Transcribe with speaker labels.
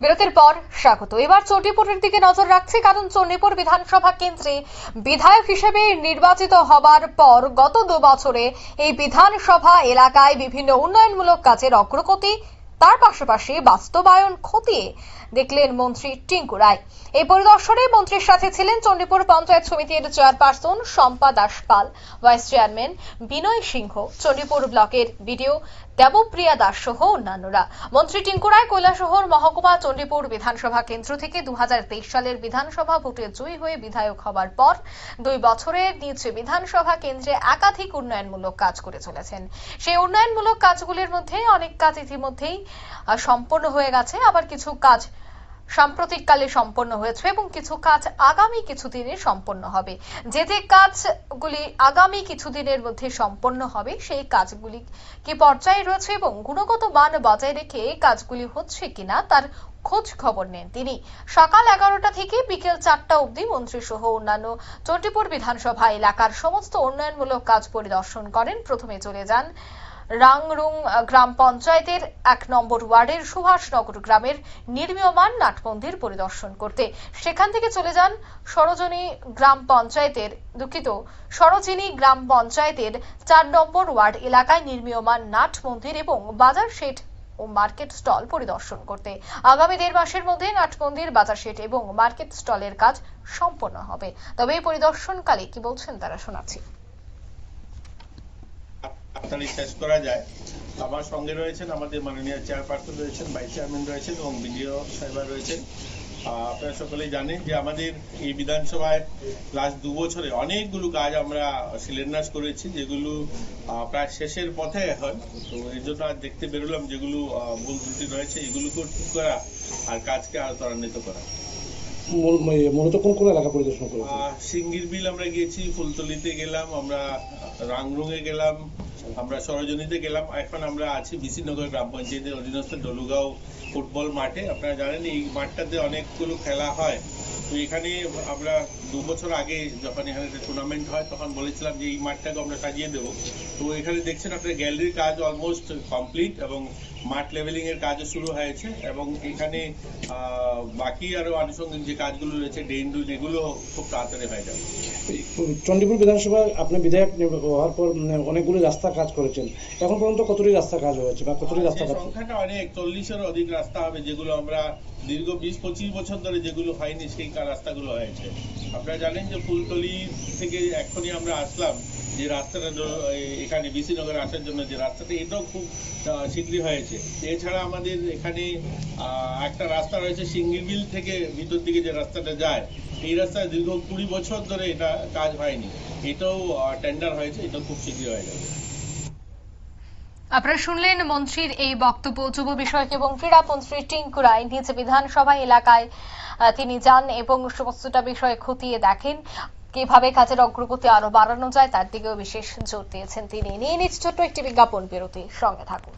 Speaker 1: বিরতির পর স্বাগত। এবার চণ্ডীপুরের দিকে নজর রাখছি, কারণ চণ্ডীপুর বিধানসভা কেন্দ্রে বিধায়ক হিসেবে নির্বাচিত হবার পর গত 2 বছরে এই বিধানসভা এলাকায় বিভিন্ন উন্নয়নমূলক কাজের অগ্রগতি, তার পাশাপাশি বাস্তবায়ন খতিয়ে দেখলেন মন্ত্রী টিঙ্কু রায়। এই পরিদর্শনে মন্ত্রীর সাথে ছিলেন চণ্ডীপুর পঞ্চায়েত সমিতির চেয়ারপারসন শম্পা দাস পাল, ভাইস চেয়ারম্যান বিনয় সিংহ, চণ্ডীপুর ব্লকের বিডিও দেবপ্রিয়া দাস সহ অন্যান্যরা। মন্ত্রী টিঙ্কু রায় কৈলাসহর মহকুমা চণ্ডীপুর বিধানসভা কেন্দ্র থেকে 2023 সালের বিধানসভা ভোটে জয়ী হয়ে বিধায়ক হবার পর 2 বছরের নিজ বিধানসভা কেন্দ্রে একাধিক উন্নয়নমূলক কাজ করে চলেছেন। সেই উন্নয়নমূলক কাজগুলির মধ্যে অনেক কাজ ইতিমধ্যেই সম্পন্ন হয়ে গেছে, আবার কিছু কাজ সাম্প্রতিককালে সম্পন্ন হয়েছে এবং কিছু কাজ আগামী কিছুদিনে সম্পন্ন হবে। যে কাজগুলি আগামী কিছুদিনের মধ্যে সম্পন্ন হবে সেই কাজগুলি কি পর্যায়ে রয়েছে এবং গুণগত মান বজায় রেখে কাজগুলি হচ্ছে কিনা তার খোঁজ খবর নেন তিনি। সকাল 11টা থেকে বিকেল 4টা অবধি মন্ত্রী সহ অন্যান্য চণ্ডীপুর বিধানসভা এলাকার সমস্ত উন্নয়নমূলক কাজ পরিদর্শন করেন। প্রথমে চলে যান রাংরুং গ্রাম পঞ্চায়েতের 1 নম্বর ওয়ার্ডের সুভাষনগর গ্রামের নির্মীয়মান নাট মন্দির পরিদর্শন করতে। সেখান থেকে চলে যান সরোজিনী গ্রাম পঞ্চায়েতের 4 নম্বর ওয়ার্ড এলাকায় নির্মীয়মান নাট মন্দির এবং বাজার শেড ও মার্কেট স্টল পরিদর্শন করতে। আগামী 1.5 মাসের মধ্যে নাট মন্দির, বাজার শেড এবং মার্কেট স্টলের কাজ সম্পন্ন হবে। তবে এই পরিদর্শনকালে কি বলছেন তারা শোনাচ্ছি।
Speaker 2: তাড়াতাড়ি শেষ করা যায়। আমার সঙ্গে রয়েছেন আমাদের মাননীয় চেয়ারপারসন রয়েছেন, ভাইস চেয়ারম্যান রয়েছেন এবং বিডিও সাহেব রয়েছেন। আপনারা সকলেই জানেন যে আমাদের এই বিধানসভায় লাস্ট 2 বছরে অনেকগুলো কাজ আমরা শিলান্যাস করেছি, যেগুলো প্রায় শেষের পথে এখন। তো এই জন্য আজ দেখতে বেরোলাম যেগুলো ভুল ত্রুটি রয়েছে এগুলোকেও ঠিক করা আর কাজকে আরো ত্বরান্বিত করা।
Speaker 3: মূলত কোন কোন এলাকা পরিদর্শন করেছেন?
Speaker 2: সিঙ্গির বিল আমরা গিয়েছি, ফুলতলিতে গেলাম, আমরা রাংরুঙে গেলাম, আমরা সরোজিনীতে গেলাম। এখন আমরা আছি বিসিনগর গ্রাম পঞ্চায়েতের অধীনস্থ ডলুগাঁও ফুটবল মাঠে। আপনারা জানেন এই মাঠটাতে অনেকগুলো খেলা হয়। তো এখানে আমরা 2 বছর আগে যখন এখানে টুর্নামেন্ট হয় তখন বলেছিলাম যে এই মাঠটাকে আমরা সাজিয়ে দেবো। তো এখানে দেখছেন আপনার গ্যালারির কাজ অলমোস্ট কমপ্লিট এবং মাঠ লেভেলিং এর কাজও শুরু হয়েছে এবং এখানে বাকি আরো আনুষঙ্গিক যে কাজগুলো রয়েছে ড্রেন এগুলো খুব তাড়াতাড়ি হয়ে যাবে।
Speaker 3: চণ্ডীপুর বিধানসভা আপনি বিধায়ক হওয়ার পর অনেকগুলো রাস্তা কাজ করেছেন, এখন পর্যন্ত কতটি রাস্তা কাজ হয়েছে বা কতটি রাস্তা কাজ?
Speaker 2: সংখ্যাটা অনেক, 40-এর অধিক রাস্তা হবে যেগুলো আমরা দীর্ঘ 20-25 বছর ধরে যেগুলো হয়নি সেই রাস্তাগুলো হয়েছে। আপনারা জানেন যে ফুলতলি থেকে এখনই আমরা আসলাম যে রাস্তাটা এখানে বিসিনগরে আসার জন্য যে রাস্তাটা, এটাও খুব শীঘ্রই হয়েছে। এছাড়া আমাদের এখানে একটা রাস্তা রয়েছে সিঙ্গির বিল থেকে ভিতর দিকে যে রাস্তাটা যায়, এই রাস্তায় দীর্ঘ 20 বছর ধরে এটা কাজ হয়নি, এটাও টেন্ডার হয়েছে, এটাও খুব শীঘ্রই হয়ে যাবে।
Speaker 1: আপনারা শুনলেন মন্ত্রীর এই বক্তব্য। যুব বিষয়ক এবং ক্রীড়া মন্ত্রী টিঙ্কু রায় নিজ বিধানসভা এলাকায় তিনি যান এবং সমস্তটা বিষয়ে খতিয়ে দেখেন, কিভাবে কাজের অগ্রগতি আরো বাড়ানো যায় তার দিকেও বিশেষ জোর দিয়েছেন তিনি। নিয়ে নিচ্ছে ছোট্ট একটি বিজ্ঞাপন বিরতি, সঙ্গে থাকুন।